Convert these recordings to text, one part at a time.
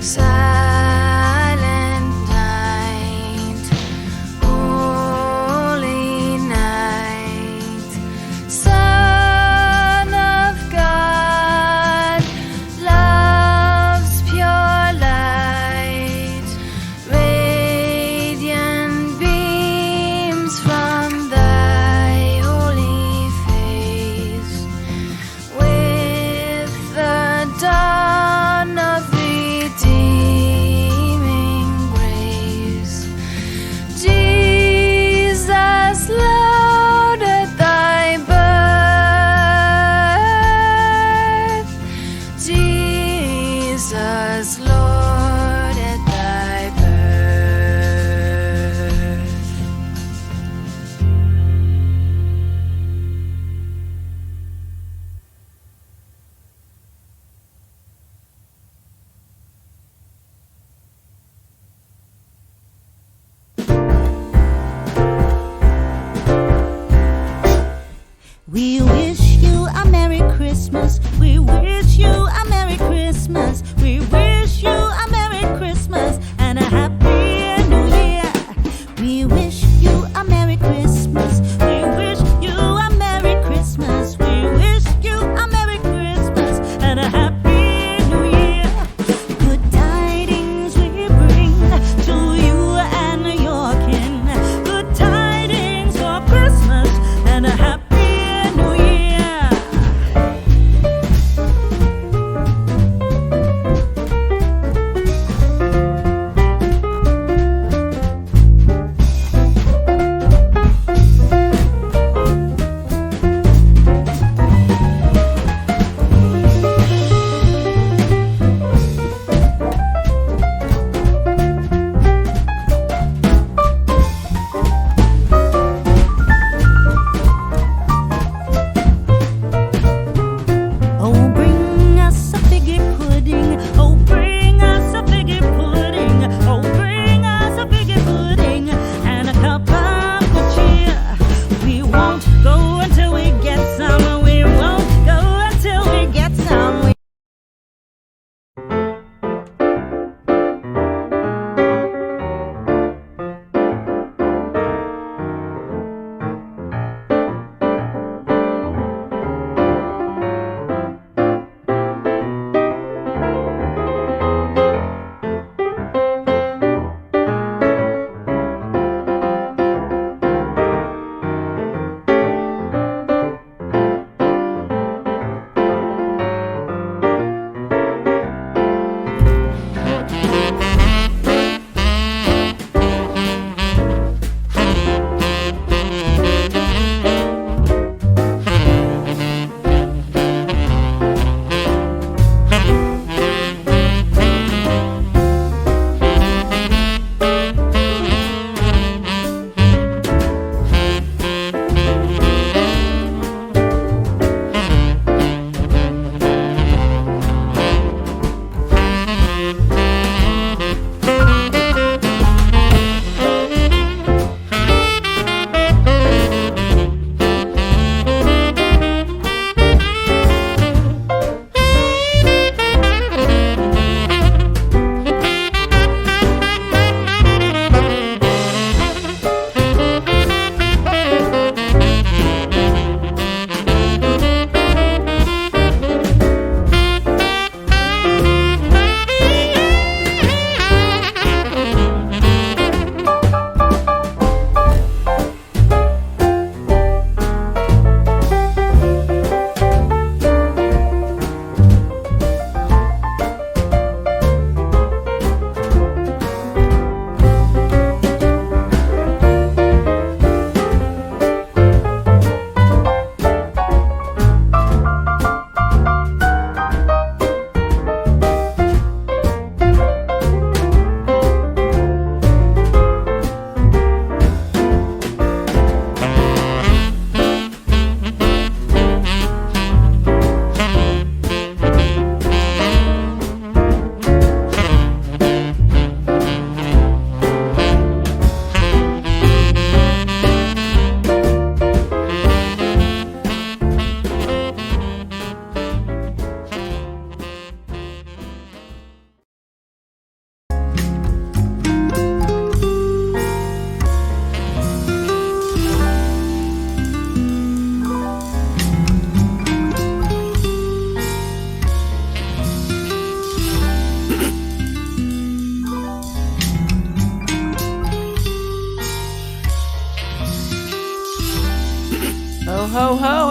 Silent night, holy night, Son of God, love's pure light, radiant beams from thy holy face, with the dawn of redeeming grace. Jesus, Lord, at thy birth. Jesus, Lord, at thy birth. We wish you a Merry Christmas. We wish you a Merry Christmas. We wish you a Merry Christmas and a Happy New Year. We wish you a Merry Christmas. We wish you a Merry Christmas. We wish you a Merry Christmas and a Happy New Year. Good tidings we bring to you and your kin. Good tidings for Christmas and a Happy New Year. Oh, bring us a figgy pudding. Oh, bring us a figgy pudding. Oh, bring us a figgy pudding and a cup of good cheer. We won't go until we get some. We won't go until we get some.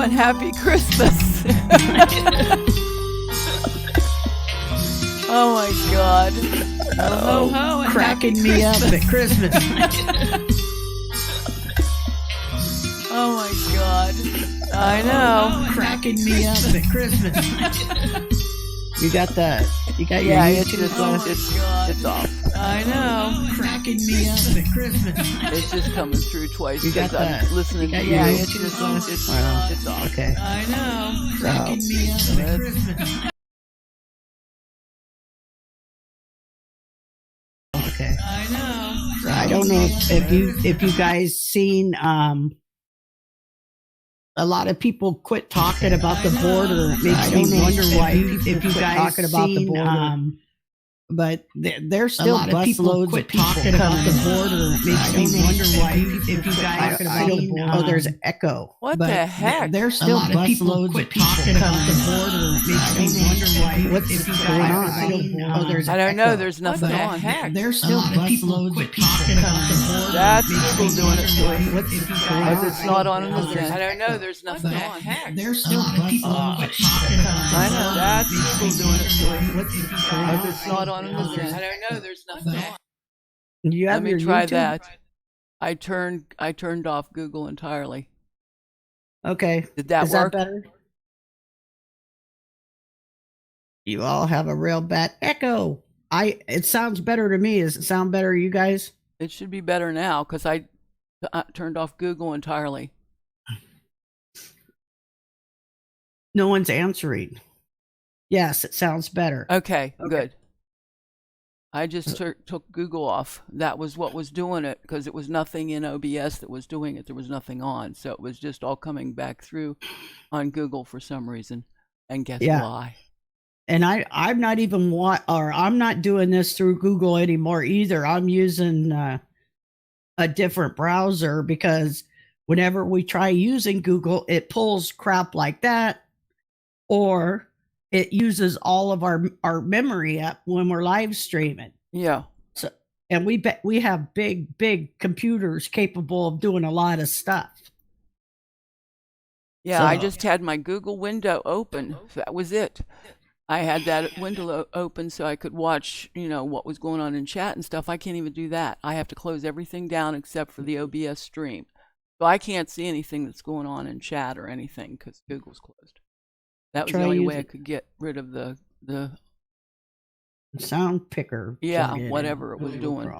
and happy Christmas. Oh my God. Ho ho and cracking me up at Christmas. Oh my God. I know. Cracking me up at Christmas. You got your YouTube on? It's off. I know. Cracking me up at Christmas. It's just coming through twice. You got I'm that? listening to you. Yeah, It's off. Okay. I know. Cracking me up at Christmas. Okay. I know. I don't know if you guys seen a lot of people quit talking about the border. It makes me wonder why if you guys talking about the border. But there's still busloads of people talking about the border. It makes me wonder why if you guys talking about the border. Oh, there's an echo. What the heck? There's still busloads of people talking about the border. It makes me wonder why what's going on. Oh, there's I don't know. There's nothing on. There's still busloads of people talking about the border. That's Google doing it to us. What's Because it's not on in the I don't know. There's nothing on. There's still busloads talking about the border. I know. That's Google doing it to us. Because it's not on in the I don't know. There's nothing on. Let me try that. I turned off Google entirely. Okay. Did that work? That better? You all have a real bad echo. It sounds better to me. Does it sound better to you guys? It should be better now because I turned off Google entirely. No one's answering. Yes, it sounds better. Okay. Good. I just took Google off. That was what was doing it because it was nothing in OBS that was doing it. There was nothing on. So it was just all coming back through on Google for some reason. And guess why? And I'm not even I'm not doing this through Google anymore either. I'm using a different browser because whenever we try using Google, it pulls crap like that, or it uses all of our memory up when we're live streaming. Yeah. So, and we have big computers capable of doing a lot of stuff. Yeah, so, I just had my Google window open. That was it. I had that window open so I could watch, what was going on in chat and stuff. I can't even do that. I have to close everything down except for the OBS stream. So I can't see anything that's going on in chat or anything because Google's closed. That was the only way I could get rid of the sound picker. Yeah, whatever it was doing.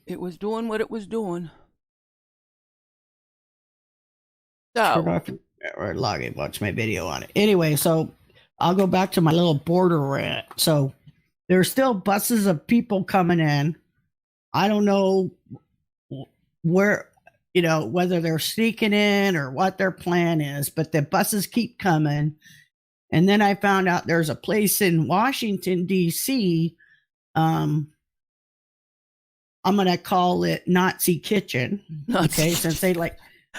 It was doing what it was doing. So or log in, watch my video on it. Anyway, so I'll go back to my little border rant. So there's still buses of people coming in. I don't know where, whether they're sneaking in or what their plan is, but the buses keep coming. And then I found out there's a place in Washington, D.C. I'm going to call it Nazi Kitchen. Okay, since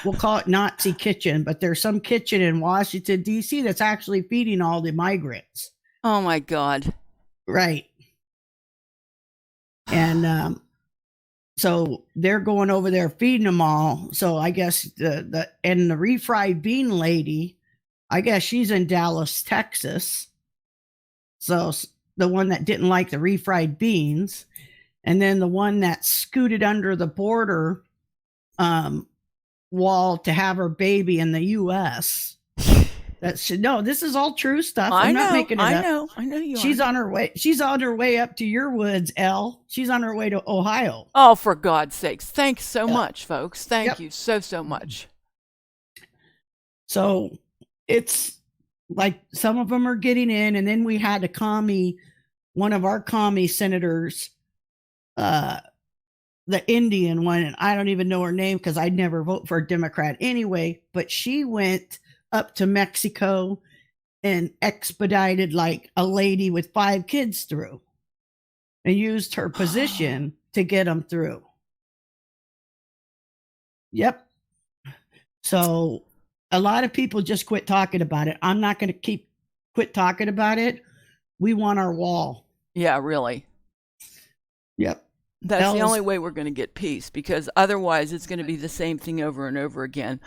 we'll call it Nazi Kitchen, but there's some kitchen in Washington, D.C. that's actually feeding all the migrants. Oh, my God. Right. And so they're going over there feeding them all. So I guess the refried bean lady, I guess she's in Dallas, Texas. So the one that didn't like the refried beans. And then the one that scooted under the border wall to have her baby in the U.S. This is all true stuff. I'm not making it up. I know you She's on her way. She's on her way up to your woods, Elle. She's on her way to Ohio. Oh, for God's sakes. Thanks so much, folks. Thank you so much. So it's like some of them are getting in, and then we had a commie, one of our commie senators, the Indian one, and I don't even know her name because I'd never vote for a Democrat anyway, but she went up to Mexico and expedited like a lady with 5 kids through and used her position to get them through. Yep. So a lot of people just quit talking about it. I'm not going to quit talking about it. We want our wall. Yeah, really. Yep. That's the else. only way we're going to get peace, because otherwise it's going to be the same thing over and over again.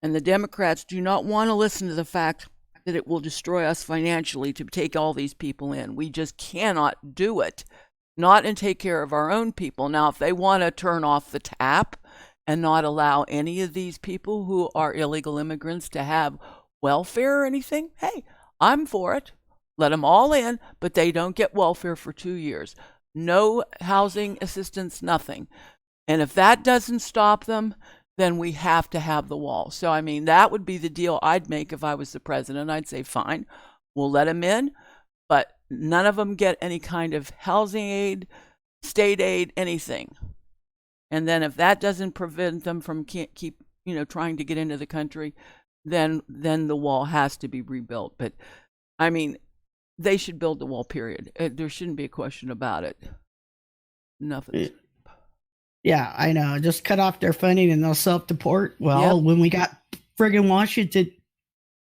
And the Democrats do not want to listen to the fact that it will destroy us financially to take all these people in. We just cannot do it, not and take care of our own people. Now, if they want to turn off the tap and not allow any of these people who are illegal immigrants to have welfare or anything, hey, I'm for it. Let them all in, but they don't get welfare for 2 years. No housing assistance, nothing. And if that doesn't stop them, then we have to have the wall. So, I mean, that would be the deal I'd make if I was the president. I'd say, fine, we'll let them in, but none of them get any kind of housing aid, state aid, anything. And then if that doesn't prevent them from keep trying to get into the country, then the wall has to be rebuilt. But, I mean, they should build the wall, period. There shouldn't be a question about it. Nothing. Yeah, I know. Just cut off their funding and they'll self-deport. Well, when we got friggin' Washington,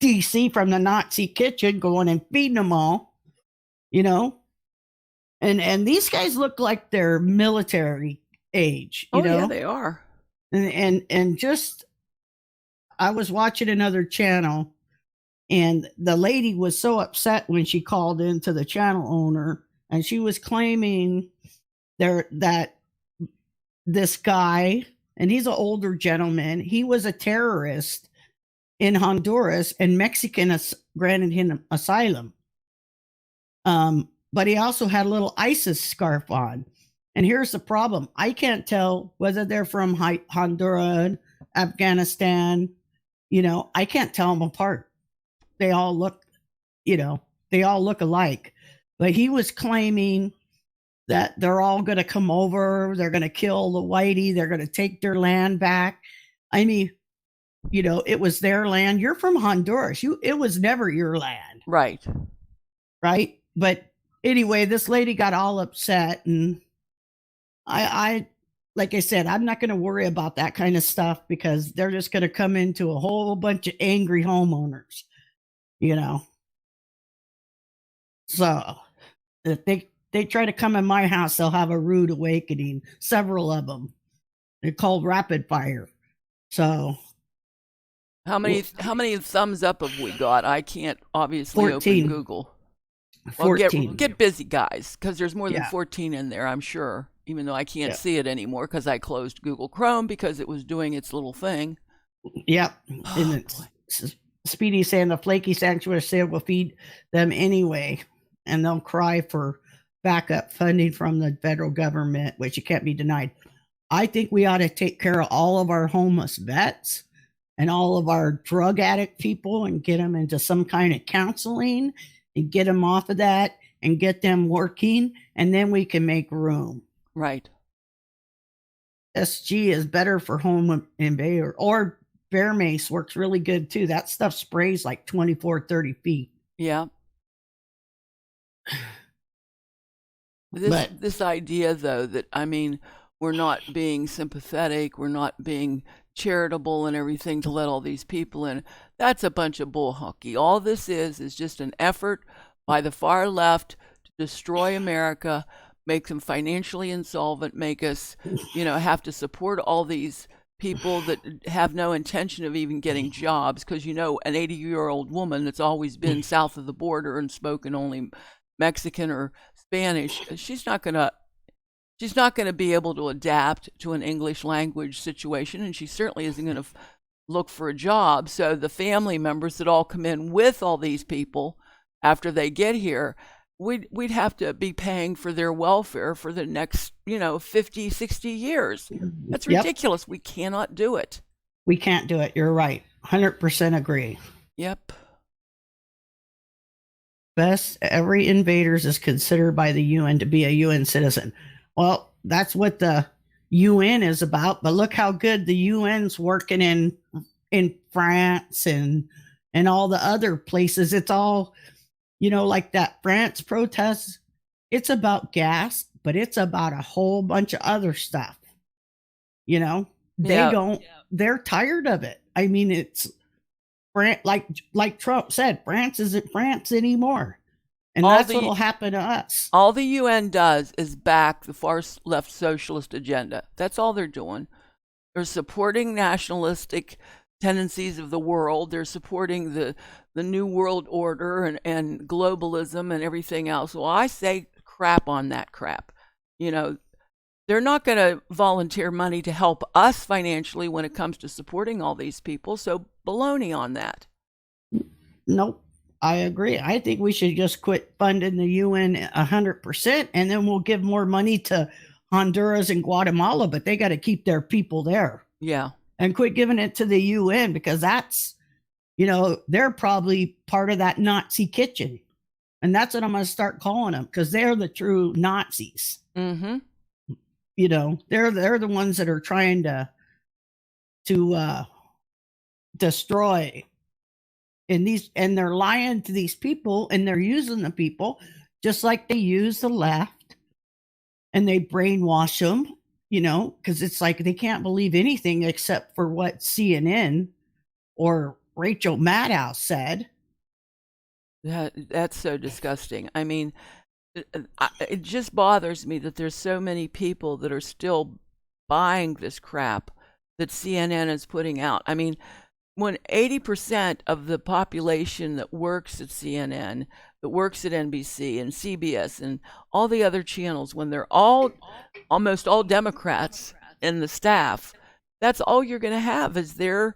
D.C. from the Nazi kitchen going and feeding them all, and these guys look like they're military age, you know? Yeah, they are. And just, I was watching another channel, and the lady was so upset when she called into the channel owner, and she was claiming that this guy, and he's an older gentleman, he was a terrorist in Honduras, and Mexican granted him asylum. But he also had a little ISIS scarf on. And here's the problem. I can't tell whether they're from Honduras, Afghanistan. I can't tell them apart. They all look alike. But he was claiming that they're all going to come over. They're going to kill the whitey. They're going to take their land back. I mean, it was their land. You're from Honduras. It was never your land. Right. Right. But anyway, this lady got all upset, and I like I said, I'm not going to worry about that kind of stuff, because they're just going to come into a whole bunch of angry homeowners, So if they try to come in my house, they'll have a rude awakening. Several of them. They're called rapid fire. So how many thumbs up have we got? I can't obviously 14. open Google. 14. Well, get busy, guys, because there's more than Yeah. 14 in there, I'm sure, even though I can't see it anymore because I closed Google Chrome because it was doing its little thing. Yep. And Speedy saying the flaky sanctuary sale will feed them anyway, and they'll cry for backup funding from the federal government, which it can't be denied. I think we ought to take care of all of our homeless vets and all of our drug addict people and get them into some kind of counseling and get them off of that and get them working, and then we can make room. Right. SG is better for home invader, or bear mace works really good too. That stuff sprays like 24, 30 feet. Yeah. This idea, though, that, I mean, we're not being sympathetic, we're not being charitable and everything to let all these people in, that's a bunch of bull hockey. All this is just an effort by the far left to destroy America, make them financially insolvent, make us, have to support all these people that have no intention of even getting jobs, because an 80-year-old woman that's always been south of the border and spoken only Mexican or Spanish, she's not going to be able to adapt to an English language situation, and she certainly isn't going to look for a job. So the family members that all come in with all these people after they get here, we'd have to be paying for their welfare for the next 50, 60 years. That's ridiculous. Yep. We cannot do it. We can't do it. You're right. 100% agree. Yep. Best, every invaders is considered by the UN to be a UN citizen. Well, that's what the UN is about, but look how good the UN's working in France and all the other places. It's all, like that France protest, it's about gas, but it's about a whole bunch of other stuff. They're tired of it. I mean, it's like Trump said, France isn't France anymore. And All that's the what'll happen to us. all the UN does is back the far left socialist agenda. That's all they're doing. They're supporting nationalistic tendencies of the world. They're supporting the new world order and globalism and everything else. Well, I say crap on that crap. You know, they're not going to volunteer money to help us financially when it comes to supporting all these people. So baloney on that. Nope. I agree. I think we should just quit funding the UN 100%, and then we'll give more money to Honduras and Guatemala, but they got to keep their people there. Yeah. And quit giving it to the UN, because that's, they're probably part of that Nazi kitchen. And that's what I'm going to start calling them, because they're the true Nazis. Mm-hmm. They're the ones that are trying to destroy. And they're lying to these people, and they're using the people just like they use the left, and they brainwash them, because it's like they can't believe anything except for what CNN or Rachel Maddow said. That's so disgusting. I mean, it just bothers me that there's so many people that are still buying this crap that CNN is putting out. I mean, when 80% of the population that works at CNN, that works at NBC and CBS and all the other channels, when they're almost all Democrats in the staff, that's all you're going to have is their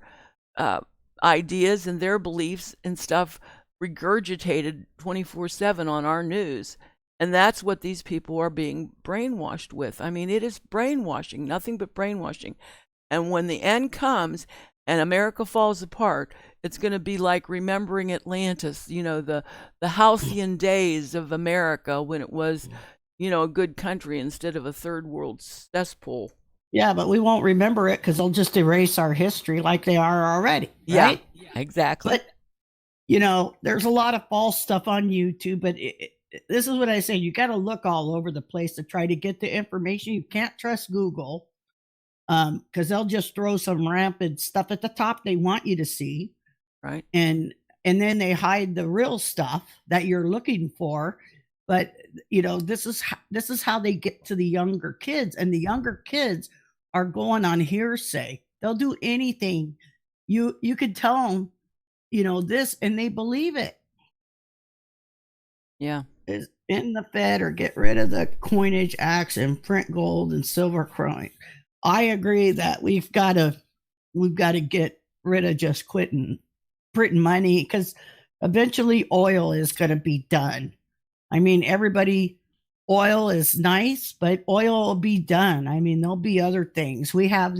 ideas and their beliefs and stuff regurgitated 24/7 on our news. And that's what these people are being brainwashed with. I mean, it is brainwashing, nothing but brainwashing. And when the end comes and America falls apart, it's going to be like remembering Atlantis, the halcyon days of America when it was, a good country instead of a third world cesspool. Yeah, but we won't remember it because they'll just erase our history like they are already. Right? Yeah, exactly. But, there's a lot of false stuff on YouTube, but this is what I say. You got to look all over the place to try to get the information. You can't trust Google. Because they'll just throw some rampant stuff at the top they want you to see, right? And then they hide the real stuff that you're looking for. But this is how they get to the younger kids, and the younger kids are going on hearsay. They'll do anything. You could tell them, this, and they believe it. Yeah, is in the Fed, or get rid of the coinage acts and print gold and silver coin. I agree that we've got to get rid of just quitting printing money, because eventually oil is going to be done. I mean, oil is nice, but oil will be done. I mean, there'll be other things. We have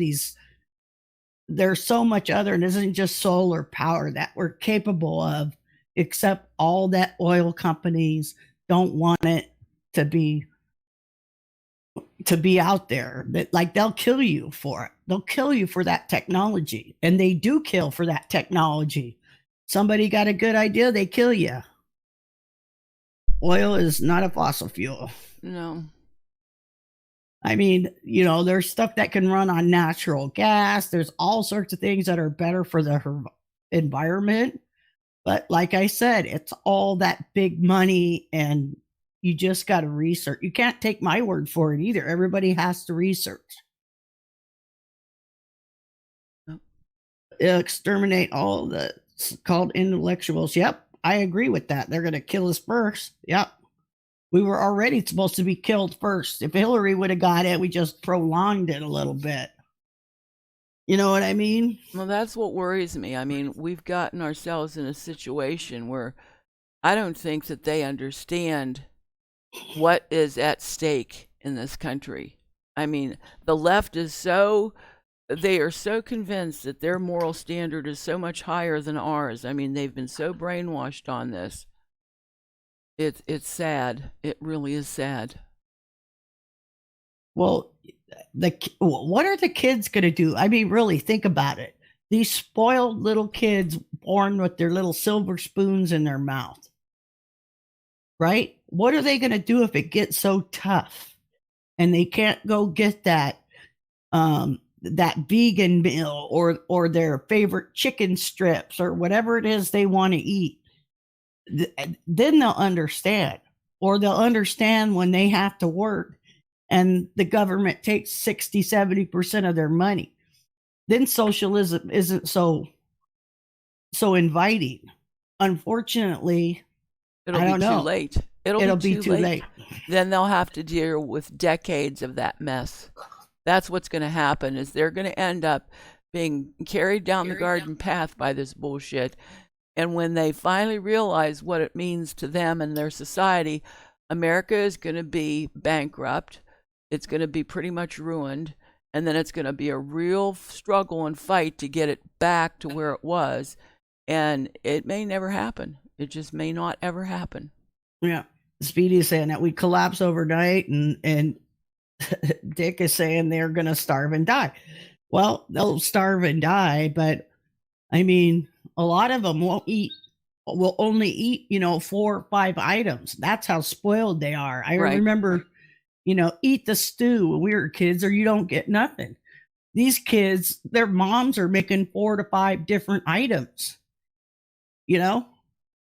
there's so much other, and it isn't just solar power that we're capable of, except all that oil companies don't want it to be out there. That, like, they'll kill you for it. They'll kill you for that technology, and they do kill for that technology. Somebody got a good idea, they kill you. Oil is not a fossil fuel. No. I mean, there's stuff that can run on natural gas. There's all sorts of things that are better for the environment. But like I said, it's all that big money, and you just got to research. You can't take my word for it either. Everybody has to research. Exterminate all the called intellectuals. Yep, I agree with that. They're going to kill us first. Yep. We were already supposed to be killed first. If Hillary would have got it, we just prolonged it a little bit. You know what I mean? Well, that's what worries me. I mean, we've gotten ourselves in a situation where I don't think that they understand what is at stake in this country. I mean, the left they are so convinced that their moral standard is so much higher than ours. I mean, they've been so brainwashed on this. It's sad. It really is sad. Well, what are the kids going to do? I mean, really think about it. These spoiled little kids born with their little silver spoons in their mouth, right? What are they going to do if it gets so tough and they can't go get that vegan meal or their favorite chicken strips or whatever it is they want to eat? then they'll understand, or they'll understand when they have to work and the government takes 60-70% of their money. Then socialism isn't so inviting. Unfortunately, It'll I be don't too know. late. It'll be too late. Then they'll have to deal with decades of that mess. That's what's going to happen, is they're going to end up being carried down the garden path by this bullshit. And when they finally realize what it means to them and their society, America is going to be bankrupt. It's going to be pretty much ruined. And then it's going to be a real struggle and fight to get it back to where it was. And it may never happen. It just may not ever happen. Yeah. Speedy is saying that we collapse overnight, and Dick is saying they're going to starve and die. Well, they'll starve and die, but I mean, a lot of them will only eat, 4 or 5 items. That's how spoiled they are. I remember, eat the stew when we were kids or you don't get nothing. These kids, their moms are making 4 to 5 different items,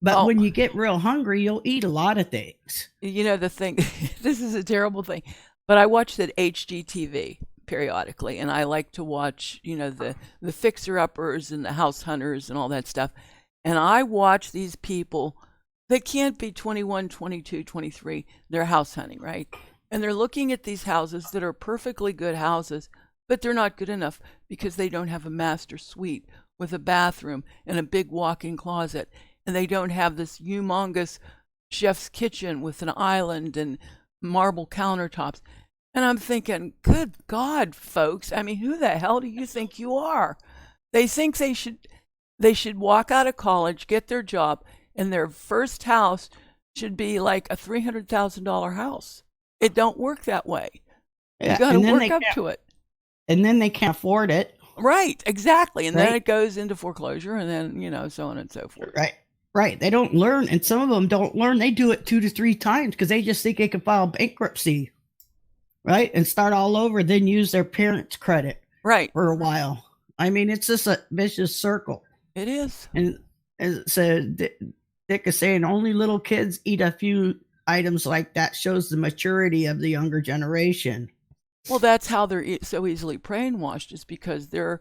But when you get real hungry, you'll eat a lot of things. The thing, this is a terrible thing, but I watch that HGTV periodically, and I like to watch, the fixer-uppers and the house hunters and all that stuff. And I watch these people that can't be 21, 22, 23. They're house hunting, right? And they're looking at these houses that are perfectly good houses, but they're not good enough because they don't have a master suite with a bathroom and a big walk-in closet. And they don't have this humongous chef's kitchen with an island and marble countertops. And I'm thinking, good God, folks. I mean, who the hell do you think you are? They think they should walk out of college, get their job, and their first house should be like a $300,000 house. It don't work that way. You got to work up to it. And then they can't afford it. Right, exactly. And then it goes into foreclosure, and then, so on and so forth. Right. They don't learn, and some of them don't learn. They do it 2 to 3 times because they just think they can file bankruptcy, right, and start all over, then use their parents' credit for a while. I mean, it's just a vicious circle. It is. And so Dick is saying only little kids eat a few items like that, shows the maturity of the younger generation. Well, that's how they're so easily brainwashed, is because their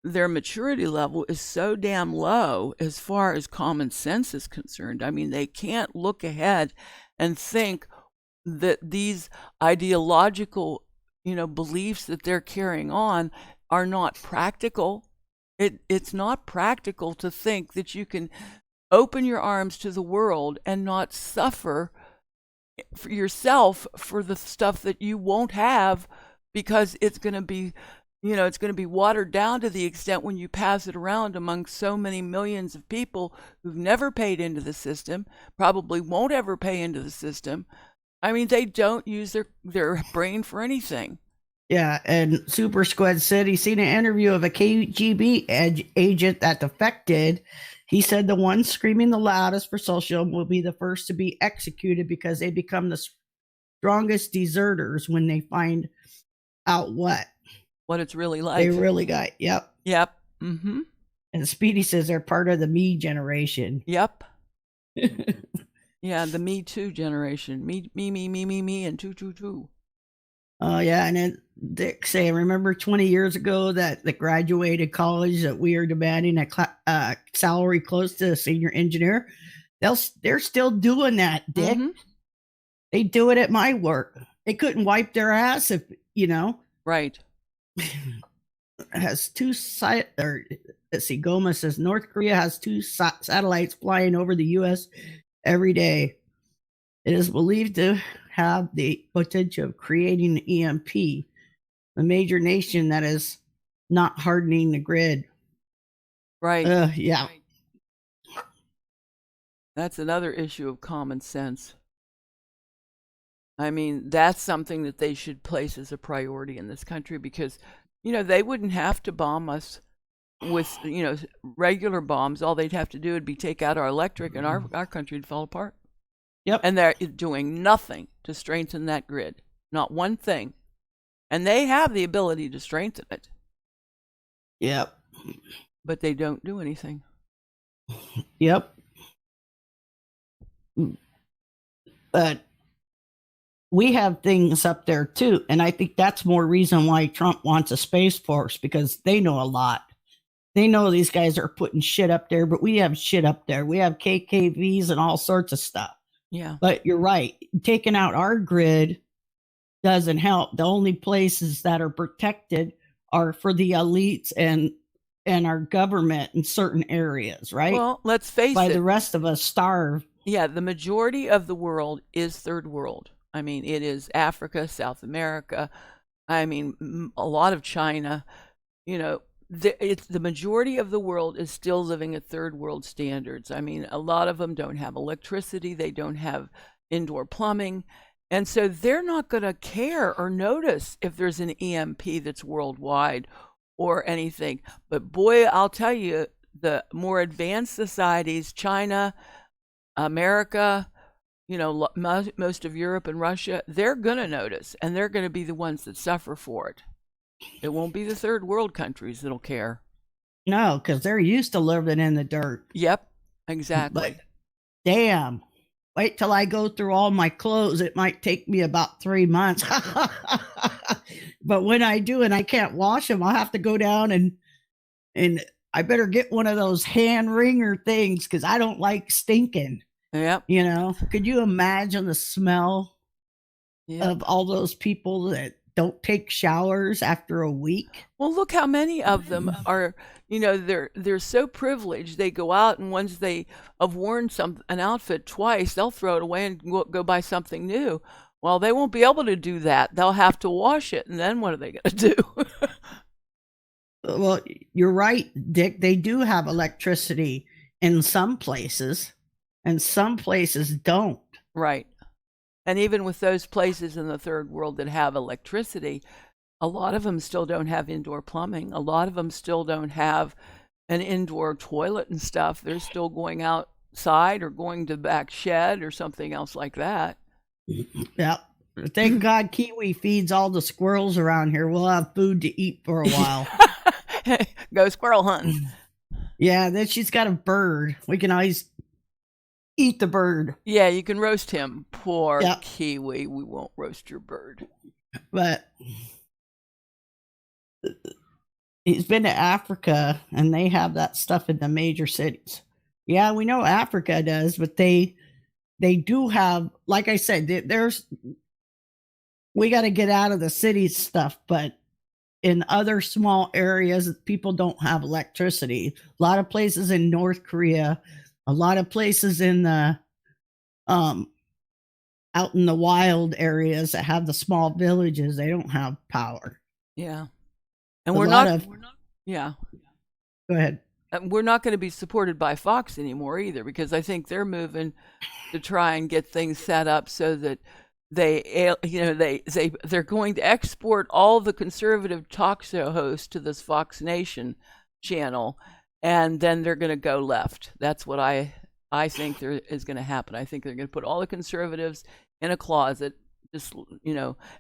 maturity level is so damn low as far as common sense is concerned. I mean, they can't look ahead and think that these ideological, beliefs that they're carrying on are not practical. It's not practical to think that you can open your arms to the world and not suffer for yourself for the stuff that you won't have, because it's going to be it's going to be watered down to the extent when you pass it around among so many millions of people who've never paid into the system, probably won't ever pay into the system. I mean, they don't use their brain for anything. Yeah, and Super Squad said he's seen an interview of a KGB agent that defected. He said the ones screaming the loudest for socialism will be the first to be executed because they become the strongest deserters when they find out what it's really like. They really got. Yep. Mm-hmm. And Speedy says they're part of the me generation. Yep. Yeah, the Me Too generation. Me, and two. Oh, yeah. And then Dick saying, remember 20 years ago that the graduated college that we are demanding a salary close to a senior engineer? They're still doing that, Dick. Mm-hmm. They do it at my work. They couldn't wipe their ass if, Right. Has 2 let's see, Gomez says North Korea has 2 satellites flying over the U.S. every day. It is believed to have the potential of creating an EMP, a major nation that is not hardening the grid. Right. Yeah. That's another issue of common sense. I mean, that's something that they should place as a priority in this country, because, they wouldn't have to bomb us with, regular bombs. All they'd have to do would be take out our electric, and our country would fall apart. Yep. And they're doing nothing to strengthen that grid. Not one thing. And they have the ability to strengthen it. Yep. But they don't do anything. Yep. But we have things up there too. And I think that's more reason why Trump wants a Space Force, because they know a lot. They know these guys are putting shit up there, but we have shit up there. We have KKVs and all sorts of stuff. Yeah. But you're right. Taking out our grid doesn't help. The only places that are protected are for the elites and our government in certain areas, right? Well, let's face By it. the rest of us starve. Yeah, the majority of the world is third world. I mean, it is Africa, South America. I mean, a lot of China. You know, it's the majority of the world is still living at third world standards. I mean, a lot of them don't have electricity. They don't have indoor plumbing. And so they're not going to care or notice if there's an EMP that's worldwide or anything. But boy, I'll tell you, the more advanced societies, China, America, you know, most of Europe and Russia, they're going to notice, and they're going to be the ones that suffer for it. It won't be the third world countries that'll care. No, because they're used to living in the dirt. Yep, exactly. But damn, wait till I go through all my clothes. It might take me about 3 months. But when I do and I can't wash them, I'll have to go down and I better get one of those hand wringer things, because I don't like stinking. Yep. You know, could you imagine the smell Yep. of all those people that don't take showers after a week? Well, look how many of them are, you know, they're so privileged. They go out, and once they have worn an outfit twice, they'll throw it away and go buy something new. Well, they won't be able to do that. They'll have to wash it, and then what are they going to do? Well, you're right, Dick. They do have electricity in some places, and some places don't. Right. And even with those places in the third world that have electricity, a lot of them still don't have indoor plumbing. A lot of them still don't have an indoor toilet and stuff. They're still going outside or going to the back shed or something else like that. Yeah. Thank God Kiwi feeds all the squirrels around here. We'll have food to eat for a while. Go squirrel hunting. Yeah, then she's got a bird. We can always eat the bird. Yeah, you can roast him. Poor Yep. Kiwi. We won't roast your bird. But he's been to Africa, and they have that stuff in the major cities. Yeah, we know Africa does, but they do have, like I said, we got to get out of the city stuff, but in other small areas, people don't have electricity. A lot of places in North Korea, a lot of places in the out in the wild areas that have the small villages, they don't have power. Yeah. And Go ahead. We're not going to be supported by Fox anymore either, because I think they're moving to try and get things set up so that they're going to export all the conservative talk show hosts to this Fox Nation channel, and then they're going to go left. That's what I think there is going to happen. I think they're going to put all the conservatives in a closet, just,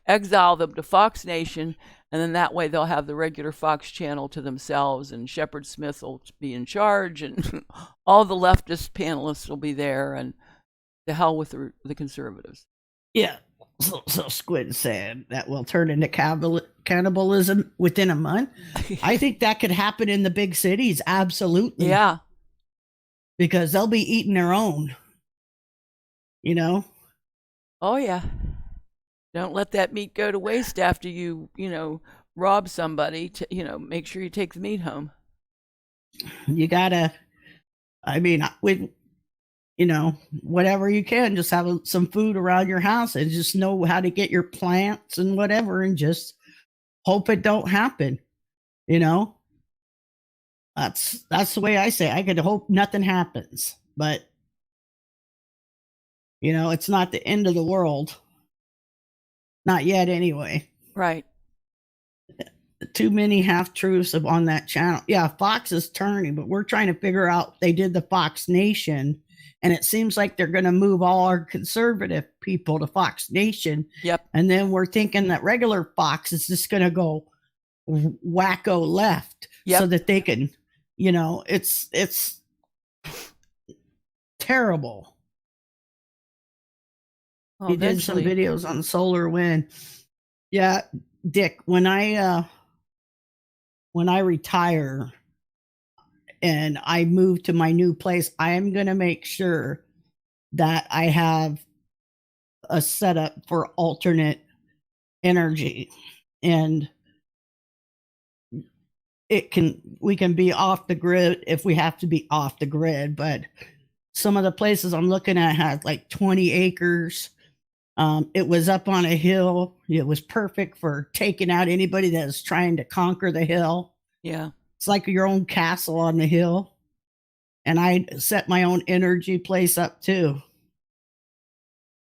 exile them to Fox Nation, and then that way they'll have the regular Fox channel to themselves, and Shepard Smith will be in charge, and all the leftist panelists will be there, and the hell with the conservatives. Yeah. So Squid said that will turn into cannibalism within a month. I think that could happen in the big cities. Absolutely. Yeah. Because they'll be eating their own. Oh, yeah. Don't let that meat go to waste after you rob somebody. Make sure you take the meat home. You gotta, whatever you can, just have some food around your house and just know how to get your plants and whatever, and just hope it don't happen. That's the way I say it. I could hope nothing happens, but it's not the end of the world. Not yet, anyway. Right. Too many half-truths on that channel. Yeah, Fox is turning, but we're trying to figure out, they did the Fox Nation, and it seems like they're going to move all our conservative people to Fox Nation. Yep. And then we're thinking that regular Fox is just going to go wacko left. Yep. So that they can, it's terrible. Oh, He did some eventually. videos on solar wind. Yeah, Dick, when I retire and I move to my new place, I am going to make sure that I have a setup for alternate energy, and we can be off the grid if we have to be off the grid. But some of the places I'm looking at had like 20 acres. It was up on a hill. It was perfect for taking out anybody that is trying to conquer the hill. Yeah. It's like your own castle on the hill. And I set my own energy place up too.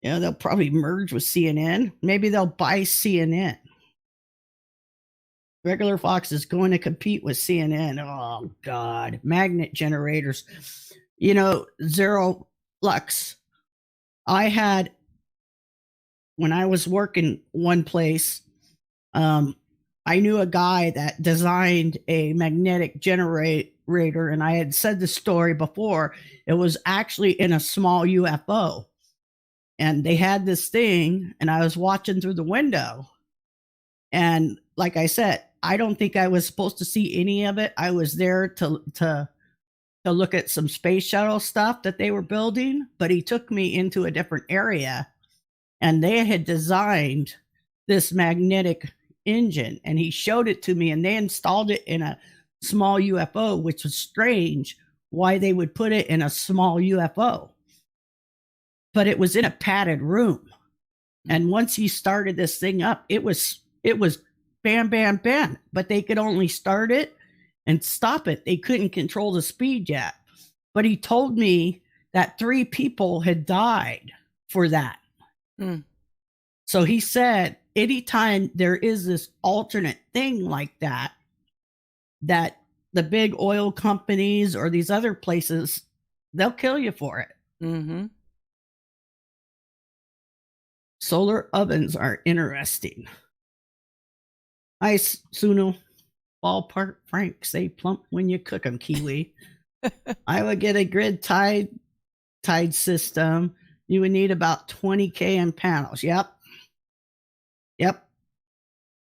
You know, they'll probably merge with CNN. Maybe they'll buy CNN. Regular Fox is going to compete with CNN. Oh, God. Magnet generators. You know, Zero Lux. When I was working one place, I knew a guy that designed a magnetic generator, and I had said the story before. It was actually in a small UFO. And they had this thing, and I was watching through the window. And like I said, I don't think I was supposed to see any of it. I was there to look at some space shuttle stuff that they were building, but he took me into a different area, and they had designed this magnetic engine, and he showed it to me, and they installed it in a small UFO, which was strange why they would put it in a small UFO. But it was in a padded room. And once he started this thing up, it was bam, bam, bam. But they could only start it and stop it. They couldn't control the speed yet. But he told me that 3 people had died for that. Mm. So he said, anytime there is this alternate thing like that, that the big oil companies or these other places, they'll kill you for it. Mm-hmm. Solar ovens are interesting. Ice, Suno, ballpark Frank, say plump when you cook them, Kiwi. I would get a grid tied system. You would need about 20K in panels. Yep.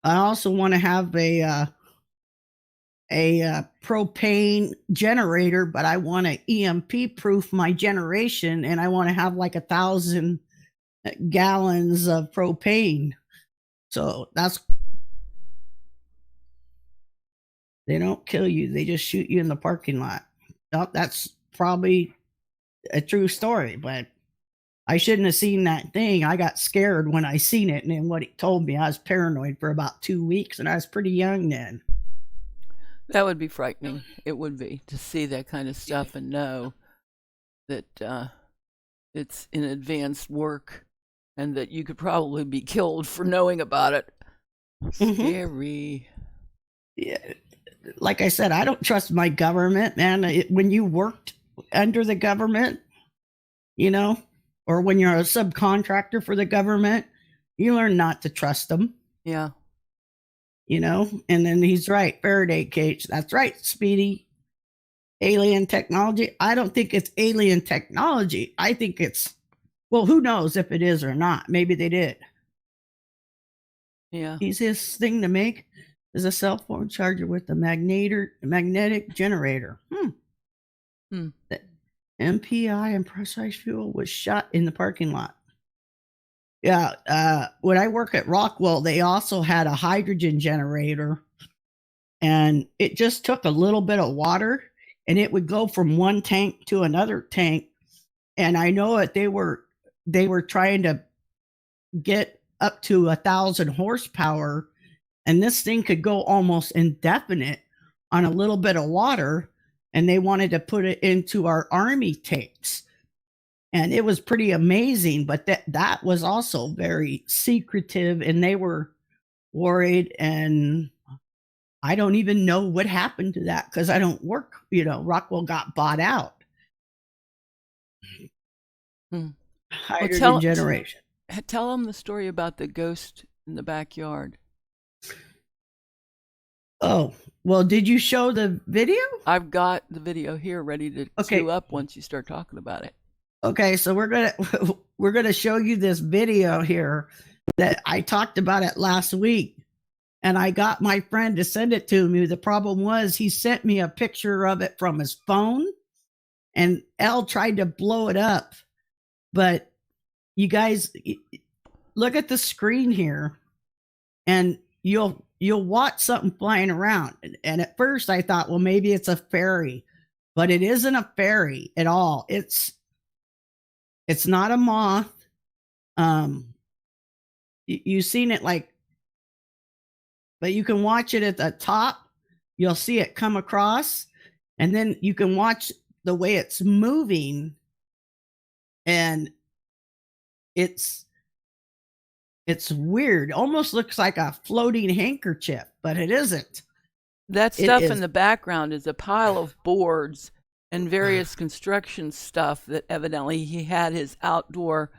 I also want to have a propane generator, but I want to EMP proof my generation, and I want to have like 1,000 gallons of propane. So they don't kill you, they just shoot you in the parking lot. That's probably a true story, but I shouldn't have seen that thing. I got scared when I seen it, and then what he told me, I was paranoid for about 2 weeks, and I was pretty young then. That would be frightening. It would be, to see that kind of stuff and know that it's in advanced work and that you could probably be killed for knowing about it. Scary. Yeah. Like I said, I don't trust my government, man. When you worked under the government, you know, or when you're a subcontractor for the government, you learn not to trust them. Yeah. You know, and then he's right. Faraday cage. That's right, Speedy. Alien technology. I don't think it's alien technology. I think it's, well, who knows if it is or not. Maybe they did. Yeah. Easiest thing to make is a cell phone charger with a magnetic generator. The MPI and pressurized fuel was shot in the parking lot. Yeah, when I work at Rockwell, they also had a hydrogen generator, and it just took a little bit of water, and it would go from one tank to another tank. And I know that they were trying to get up to 1,000 horsepower, and this thing could go almost indefinite on a little bit of water, and they wanted to put it into our Army tanks. And it was pretty amazing, but that was also very secretive, and they were worried, and I don't even know what happened to that because I don't work, you know, Rockwell got bought out. Hydrogen generation. Tell them the story about the ghost in the backyard. Oh, well, did you show the video? I've got the video here ready to queue up once you start talking about it. Okay, so we're gonna we're gonna show you this video here that I talked about it last week, and I got my friend to send it to me. The problem was he sent me a picture of it from his phone, and Elle tried to blow it up. But you guys, look at the screen here, and you'll watch something flying around. And at first I thought, well, maybe it's a fairy, but it isn't a fairy at all. It's not a moth. You've seen it but you can watch it at the top. You'll see it come across, and then you can watch the way it's moving, and it's weird. Almost looks like a floating handkerchief, but it isn't. That stuff in the background is a pile of boards and various construction stuff that evidently he had his outdoor,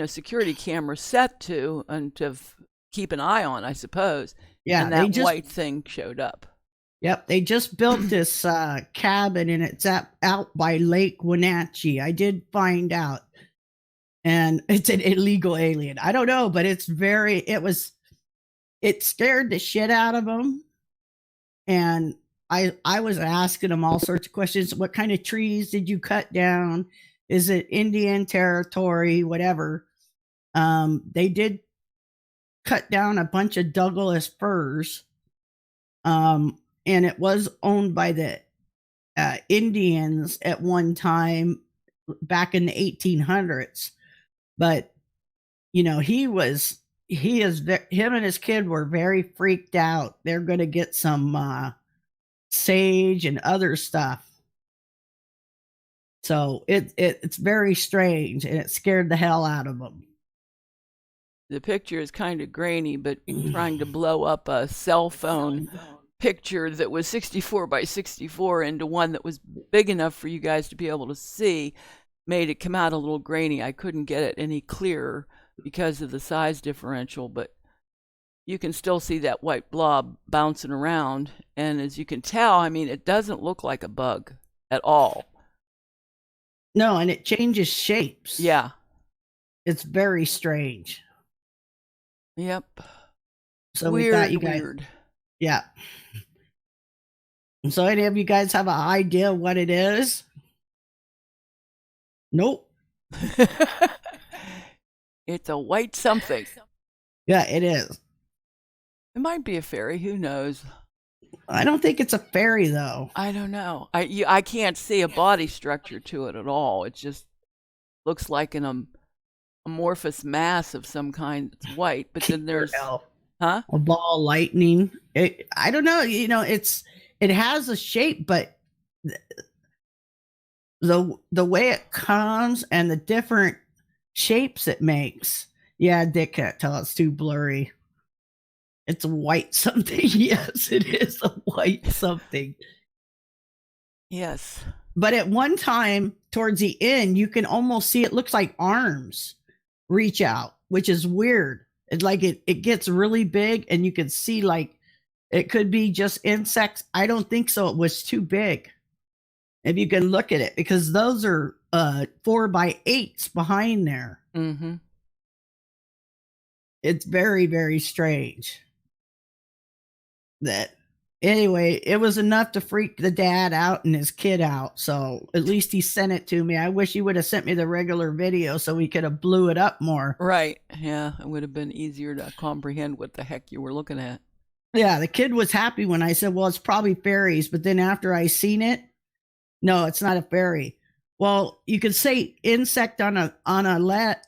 security camera set to and to keep an eye on, I suppose. Yeah, and that white thing showed up. Yep, they just built this cabin, and it's out by Lake Wenatchee. I did find out, and it's an illegal alien. I don't know, but it scared the shit out of them, and I was asking them all sorts of questions. What kind of trees did you cut down? Is it Indian territory? Whatever. They did cut down a bunch of Douglas firs. And it was owned by the Indians at one time back in the 1800s. But, him and his kid were very freaked out. They're going to get some sage and other stuff. So it's very strange, and it scared the hell out of them. The picture is kind of grainy, but trying to blow up a cell phone picture that was 64 by 64 into one that was big enough for you guys to be able to see made it come out a little grainy. I couldn't get it any clearer because of the size differential, but you can still see that white blob bouncing around. And as you can tell, it doesn't look like a bug at all. No, and it changes shapes. Yeah. It's very strange. Yep. So we thought you guys, yeah. So any of you guys have an idea what it is? Nope. It's a white something. Yeah, it is. It might be a fairy. Who knows? I don't think it's a fairy, though. I don't know. I can't see a body structure to it at all. It just looks like an amorphous mass of some kind. It's white, but then there's a ball of lightning. I don't know. It has a shape, but the way it comes and the different shapes it makes. Yeah, Dick can't tell. It's too blurry. It's a white something. Yes, it is a white something. Yes. But at one time, towards the end, you can almost see it looks like arms reach out, which is weird. It gets really big, and you can see it could be just insects. I don't think so. It was too big. If you can look at it, because those are 4x8s behind there. Mm-hmm. It's very, very strange. Anyway, it was enough to freak the dad out and his kid out. So at least he sent it to me. I wish he would have sent me the regular video so we could have blew it up more. Right. Yeah. It would have been easier to comprehend what the heck you were looking at. Yeah. The kid was happy when I said, well, it's probably fairies. But then after I seen it, no, it's not a fairy. Well, you could say insect on a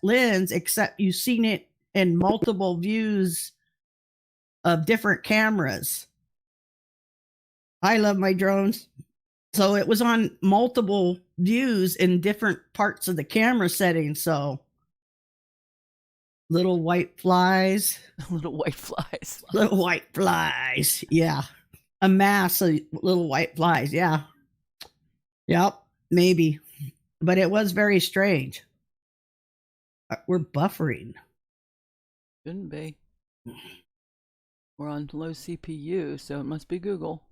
lens, except you've seen it in multiple views of different cameras. I love my drones. So it was on multiple views in different parts of the camera settings. So little white flies. Little white flies. Little white flies. Yeah. A mass of little white flies. Yeah. Yep. Maybe. But it was very strange. We're buffering. Shouldn't be. We're on low CPU, so it must be Google.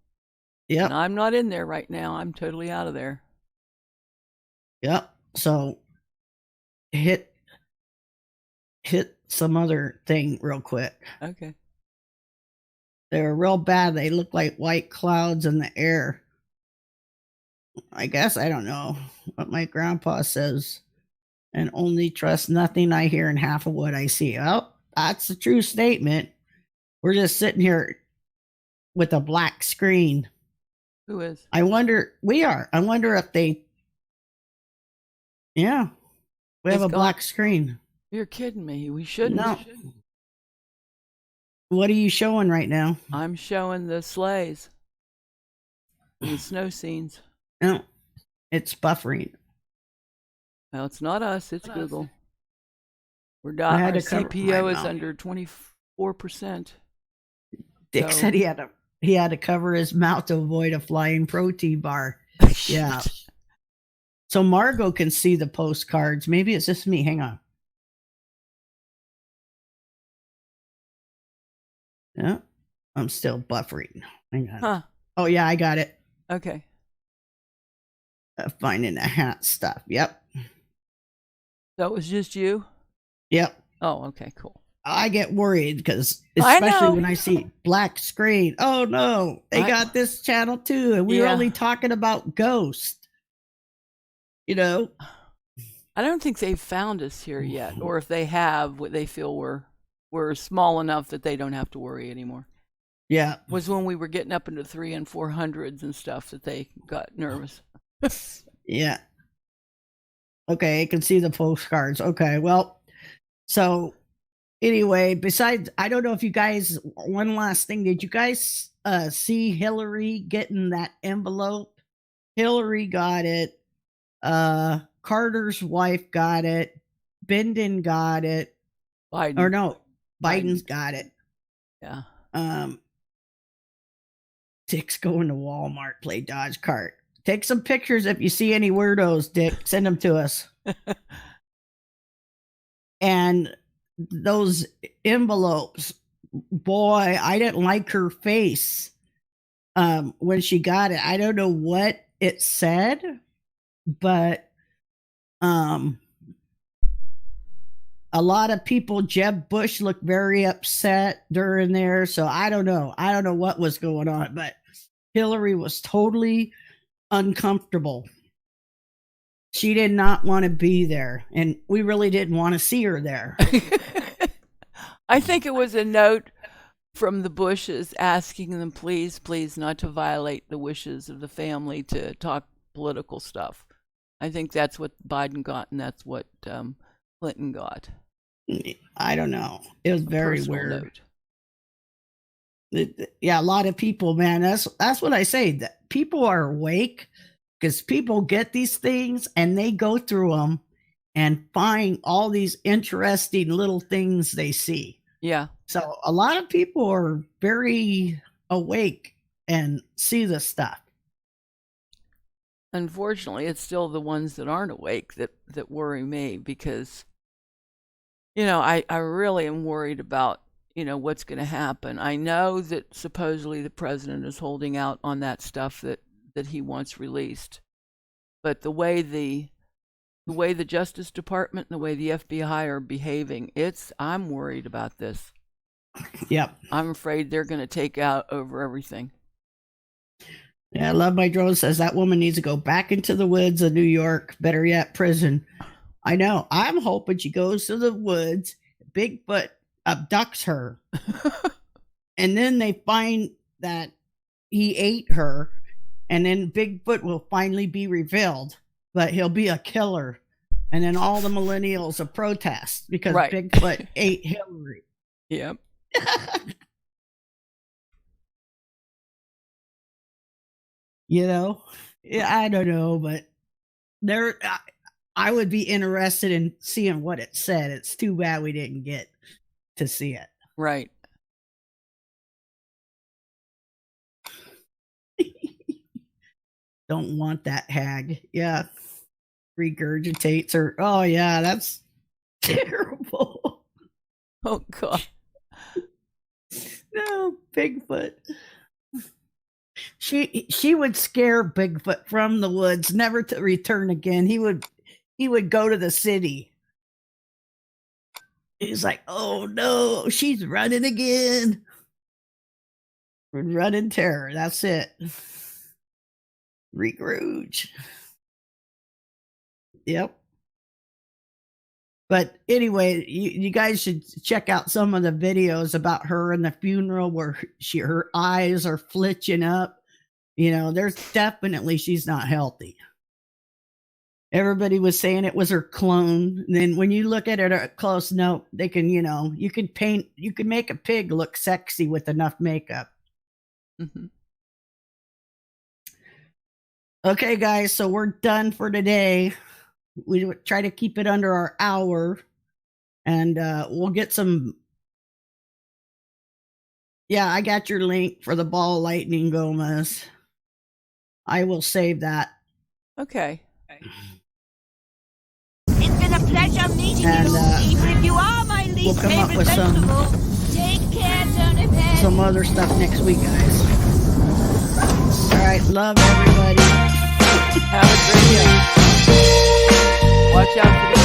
Yep. And I'm not in there right now. I'm totally out of there. Yep. So hit some other thing real quick. Okay. They're real bad. They look like white clouds in the air. I guess I don't know what my grandpa says. And only trust nothing I hear and half of what I see. Well, that's a true statement. We're just sitting here with a black screen. Who is? I wonder if they, yeah, we have It's a black screen. You're kidding me. We shouldn't. No. What are you showing right now? I'm showing the sleighs and the snow scenes. No, it's buffering. Well, it's not us. It's Google. Our CPO is under 24%. Dick said he had to cover his mouth to avoid a flying protein bar. Yeah. So Margot can see the postcards. Maybe it's just me. Hang on. Yeah, I'm still buffering. Hang on. Huh. Oh yeah, I got it. Okay. Finding the hat stuff. Yep. That was just you? Yep. Oh, okay, cool. I get worried because especially when I see black screen. Oh no, they got this channel too, and we're only talking about Ghost. You know, I don't think they've found us here yet, or if they have, what they feel we're small enough that they don't have to worry anymore. Yeah, was when we were getting up into 300 and 400s and stuff that they got nervous. Yeah. Okay, I can see the postcards. Okay, well, so anyway, besides, I don't know if you guys, one last thing, did you guys see Hillary getting that envelope? Hillary got it. Carter's wife got it. Biden got it. Biden's got it. Yeah. Dick's going to Walmart, play Dodge Cart. Take some pictures if you see any weirdos, Dick. Send them to us. And those envelopes, boy, I didn't like her face when she got it. I don't know what it said, but a lot of people, Jeb Bush looked very upset during there. So I don't know. I don't know what was going on, but Hillary was totally uncomfortable. She did not want to be there, and we really didn't want to see her there. I think it was a note from the Bushes asking them, please not to violate the wishes of the family to talk political stuff. I think that's what Biden got, and that's what Clinton got. I don't know. It was very weird. Yeah, a lot of people, man. That's what I say. That people are awake because people get these things and they go through them and find all these interesting little things they see. Yeah. So a lot of people are very awake and see this stuff. Unfortunately, it's still the ones that aren't awake that worry me because, I really am worried about, what's going to happen. I know that supposedly the president is holding out on that stuff that he wants released. But the way the Justice Department and the way the FBI are behaving, I'm worried about this. Yep. I'm afraid they're going to take out over everything. Yeah, Love My Drone says that woman needs to go back into the woods of New York, better yet, prison. I know. I'm hoping she goes to the woods, Bigfoot abducts her, and then they find that he ate her, and then Bigfoot will finally be revealed, but he'll be a killer. And then all the millennials will protest because Bigfoot ate Hillary. Yep. Yeah, I don't know, but I would be interested in seeing what it said. It's too bad we didn't get to see it. Right. Don't want that hag. Yeah. Regurgitates her. Oh yeah, that's terrible. Oh God. No, Bigfoot. She would scare Bigfoot from the woods, never to return again. He would he would go to the city. He's like, oh no, she's running again. Running terror. That's it. Rick Rouge. Yep. But anyway, you guys should check out some of the videos about her in the funeral where her eyes are flitching up. You know, there's definitely she's not healthy. Everybody was saying it was her clone. And then when you look at it at close, no, they can, you know, you can make a pig look sexy with enough makeup. Mm-hmm. Okay, guys, so we're done for today. We try to keep it under our hour, and we'll get some. Yeah, I got your link for the ball lightning, Gomez. I will save that. Okay. It's been a pleasure meeting you, even if you are my least we'll come up favorite with vegetable. Take care, Tony Penn. some other stuff next week, guys. All right, love everybody. Have a great day. Watch out for the